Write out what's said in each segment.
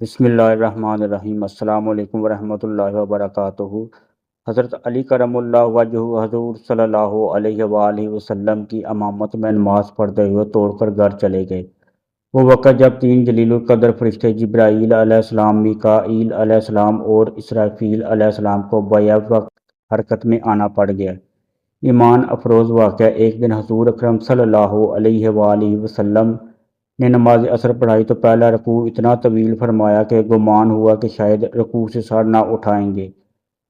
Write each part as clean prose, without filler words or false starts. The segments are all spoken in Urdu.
بسم اللہ الرحمن الرحیم۔ السلام علیکم ورحمۃ اللہ وبرکاتہ۔ حضرت علی کرم اللہ وجہ حضور صلی اللہ علیہ وآلہ وسلم کی امامت میں نماز پڑھتے ہوئے توڑ کر گھر چلے گئے۔ وہ وقت جب تین جلیل القدر فرشتے جبرائیل علیہ السلام، میکائیل علیہ السلام اور اسرافیل علیہ السلام کو بیک وقت حرکت میں آنا پڑ گیا۔ ایمان افروز واقعہ: ایک دن حضور اکرم صلی اللہ علیہ وآلہ وسلم نے نماز عصر پڑھائی تو پہلا رکوع اتنا طویل فرمایا کہ گمان ہوا کہ شاید رکوع سے سر نہ اٹھائیں گے۔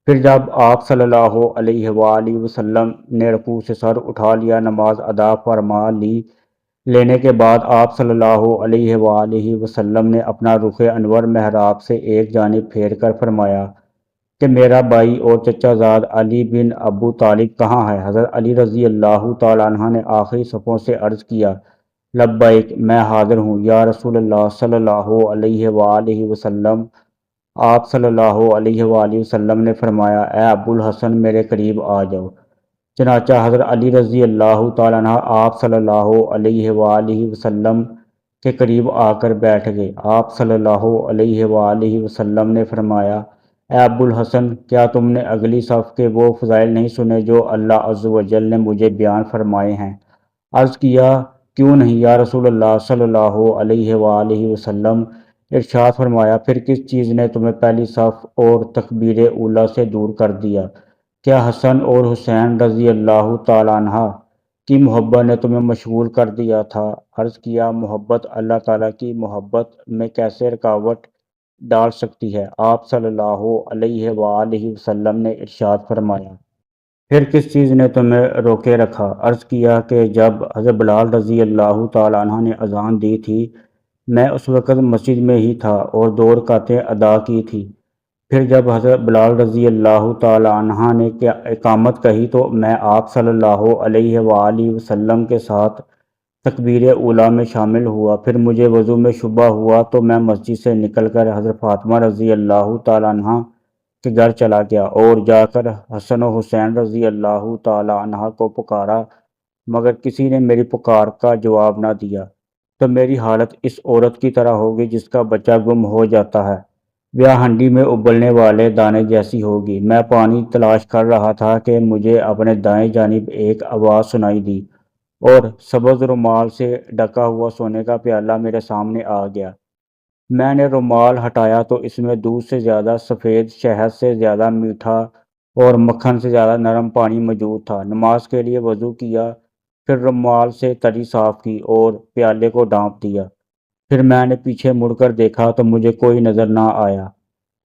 پھر جب آپ صلی اللہ علیہ وآلہ وسلم نے رکوع سے سر اٹھا لیا، نماز ادا فرما لینے کے بعد آپ صلی اللہ علیہ وآلہ وسلم نے اپنا رخ انور محراب سے ایک جانب پھیر کر فرمایا کہ میرا بھائی اور چچا زاد علی بن ابو طالب کہاں ہے؟ حضرت علی رضی اللہ تعالیٰ عنہ نے آخری صفوں سے عرض کیا، لبیک، میں حاضر ہوں یا رسول اللہ صلی اللہ علیہ وآلہ وسلم۔ آپ صلی اللہ علیہ وآلہ وسلم نے فرمایا، اے ابو الحسن، میرے قریب آ جاؤ۔ چنانچہ حضرت علی رضی اللہ تعالیٰ عنہ آپ صلی اللہ علیہ وآلہ وسلم کے قریب آ کر بیٹھ گئے۔ آپ صلی اللہ علیہ وآلہ وسلم نے فرمایا، اے ابو الحسن، کیا تم نے اگلی صف کے وہ فضائل نہیں سنے جو اللہ عز و جل نے مجھے بیان فرمائے ہیں؟ عرض کیا، کیوں نہیں یا رسول اللہ صلی اللہ علیہ وآلہ وسلم۔ ارشاد فرمایا، پھر کس چیز نے تمہیں پہلی صف اور تکبیر اولیٰ سے دور کر دیا؟ کیا حسن اور حسین رضی اللہ تعالیٰ عنہ کی محبت نے تمہیں مشغول کر دیا تھا؟ عرض کیا، محبت اللہ تعالیٰ کی محبت میں کیسے رکاوٹ ڈال سکتی ہے؟ آپ صلی اللہ علیہ وآلہ وسلم نے ارشاد فرمایا، پھر کس چیز نے تمہیں روکے رکھا؟ عرض کیا کہ جب حضرت بلال رضی اللہ تعالیٰ عنہ نے اذان دی تھی، میں اس وقت مسجد میں ہی تھا اور 2 رکعتیں ادا کی تھی۔ پھر جب حضرت بلال رضی اللہ تعالیٰ عنہ نے اقامت کہی تو میں آپ صلی اللہ علیہ وآلہ وسلم کے ساتھ تکبیر اولیٰ میں شامل ہوا۔ پھر مجھے وضو میں شبہ ہوا تو میں مسجد سے نکل کر حضرت فاطمہ رضی اللہ تعالیٰ عنہ کے گھر چلا گیا اور جا کر حسن و حسین رضی اللہ تعالیٰ عنہ کو پکارا، مگر کسی نے میری پکار کا جواب نہ دیا۔ تو میری حالت اس عورت کی طرح ہوگی جس کا بچہ گم ہو جاتا ہے، یا ہنڈی میں ابلنے والے دانے جیسی ہوگی۔ میں پانی تلاش کر رہا تھا کہ مجھے اپنے دائیں جانب ایک آواز سنائی دی اور سبز رومال سے ڈھکا ہوا سونے کا پیالہ میرے سامنے آ گیا۔ میں نے رومال ہٹایا تو اس میں دودھ سے زیادہ سفید، شہد سے زیادہ میٹھا اور مکھن سے زیادہ نرم پانی موجود تھا۔ نماز کے لیے وضو کیا، پھر رومال سے تری صاف کی اور پیالے کو ڈھانپ دیا۔ پھر میں نے پیچھے مڑ کر دیکھا تو مجھے کوئی نظر نہ آیا،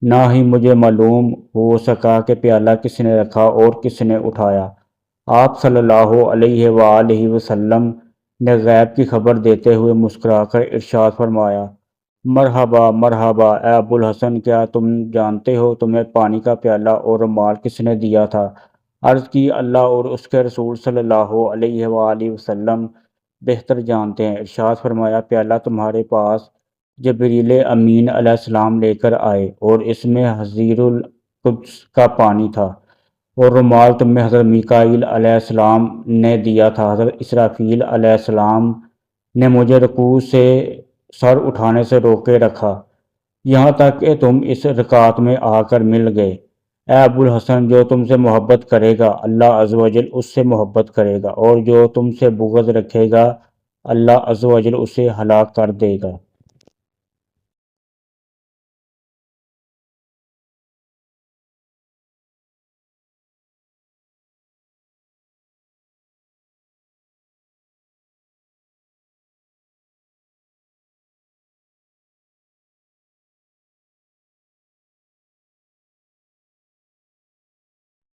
نہ ہی مجھے معلوم ہو سکا کہ پیالہ کس نے رکھا اور کس نے اٹھایا۔ آپ صلی اللہ علیہ وآلہ وسلم نے غیب کی خبر دیتے ہوئے مسکرا کر ارشاد فرمایا، مرحبا مرحبا اے ابو الحسن، کیا تم جانتے ہو تمہیں پانی کا پیالہ اور رومال کس نے دیا تھا؟ عرض کی، اللہ اور اس کے رسول صلی اللہ علیہ وآلہ وسلم بہتر جانتے ہیں۔ ارشاد فرمایا، پیالہ تمہارے پاس جبریل امین علیہ السلام لے کر آئے اور اس میں حضیر القدس کا پانی تھا، اور رومال تمہیں حضرت میکائیل علیہ السلام نے دیا تھا۔ حضرت اسرافیل علیہ السلام نے مجھے رکوع سے سر اٹھانے سے روکے رکھا، یہاں تک کہ تم اس رکعت میں آ کر مل گئے۔ اے ابو الحسن، جو تم سے محبت کرے گا اللہ عز و جل اس سے محبت کرے گا، اور جو تم سے بغض رکھے گا اللہ عز و جل اسے ہلاک کر دے گا۔